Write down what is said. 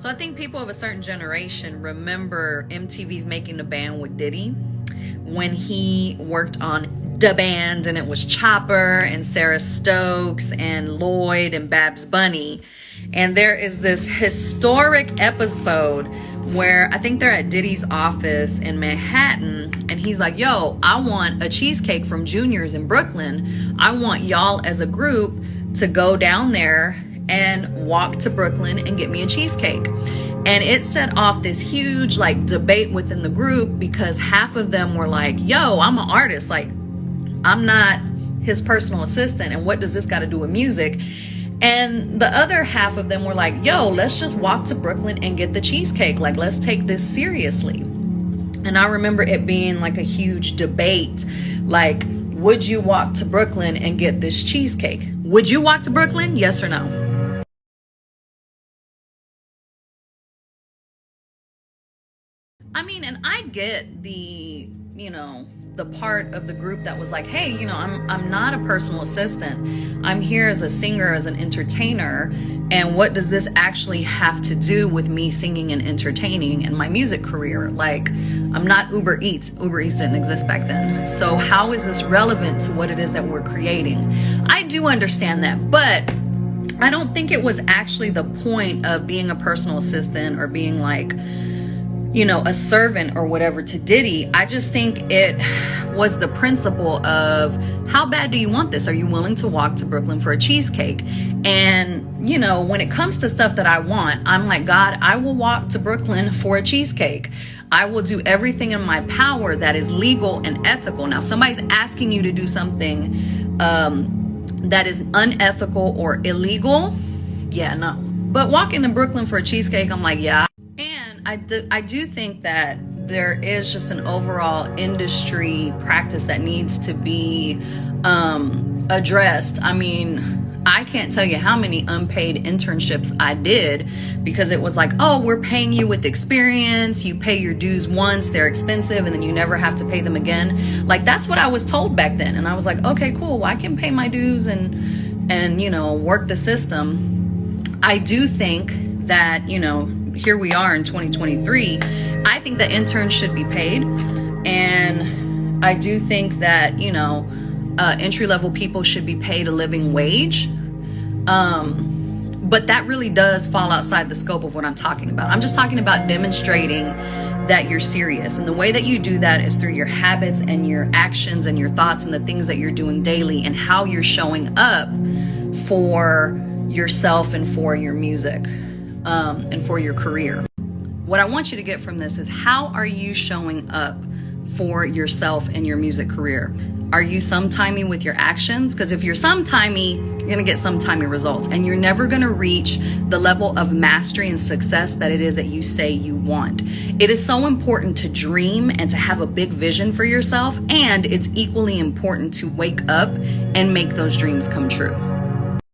So I think people of a certain generation remember MTV's Making the Band with Diddy when he worked on Da Band, and it was Chopper and Sarah Stokes and Lloyd and Babs Bunny. And there is this historic episode where I think they're at Diddy's office in Manhattan, and he's like, yo, I want a cheesecake from Junior's in Brooklyn. I want y'all as a group to go down there and walk to Brooklyn and get me a cheesecake. And it set off this huge like debate within the group, because half of them were like, yo, I'm an artist, like I'm not his personal assistant, and what does this got to do with music? And the other half of them were like, yo, let's just walk to Brooklyn and get the cheesecake, like let's take this seriously. And I remember it being like a huge debate, like, would you walk to Brooklyn and get this cheesecake? Would you walk to Brooklyn? Yes or no? I mean, and I get the, the part of the group that was like, hey, I'm not a personal assistant. I'm here as a singer, as an entertainer. And what does this actually have to do with me singing and entertaining in my music career? Like, I'm not Uber Eats. Uber Eats didn't exist back then. So how is this relevant to what it is that we're creating? I do understand that, but I don't think it was actually the point of being a personal assistant or being like, a servant or whatever to Diddy. I just think it was the principle of, how bad do you want this? Are you willing to walk to Brooklyn for a cheesecake? And, when it comes to stuff that I want, I'm like, God, I will walk to Brooklyn for a cheesecake. I will do everything in my power that is legal and ethical. Now, if somebody's asking you to do something that is unethical or illegal, yeah, no. But walking to Brooklyn for a cheesecake, I'm like, yeah. I do think that there is just an overall industry practice that needs to be addressed. I mean, I can't tell you how many unpaid internships I did, because it was like, oh, we're paying you with experience. You pay your dues once, they're expensive, and then you never have to pay them again. Like, that's what I was told back then. And I was like, okay, cool. Well, I can pay my dues and work the system. I do think that, here we are in 2023. I think that interns should be paid. And I do think that, entry-level people should be paid a living wage. But that really does fall outside the scope of what I'm talking about. I'm just talking about demonstrating that you're serious. And the way that you do that is through your habits and your actions and your thoughts and the things that you're doing daily, and how you're showing up for yourself and for your music. And for your career. What I want you to get from this is, how are you showing up for yourself and your music career? Are you sometimey with your actions? Because if you're sometimey, you're going to get sometimey results, and you're never going to reach the level of mastery and success that it is that you say you want. It is so important to dream and to have a big vision for yourself, and it's equally important to wake up and make those dreams come true.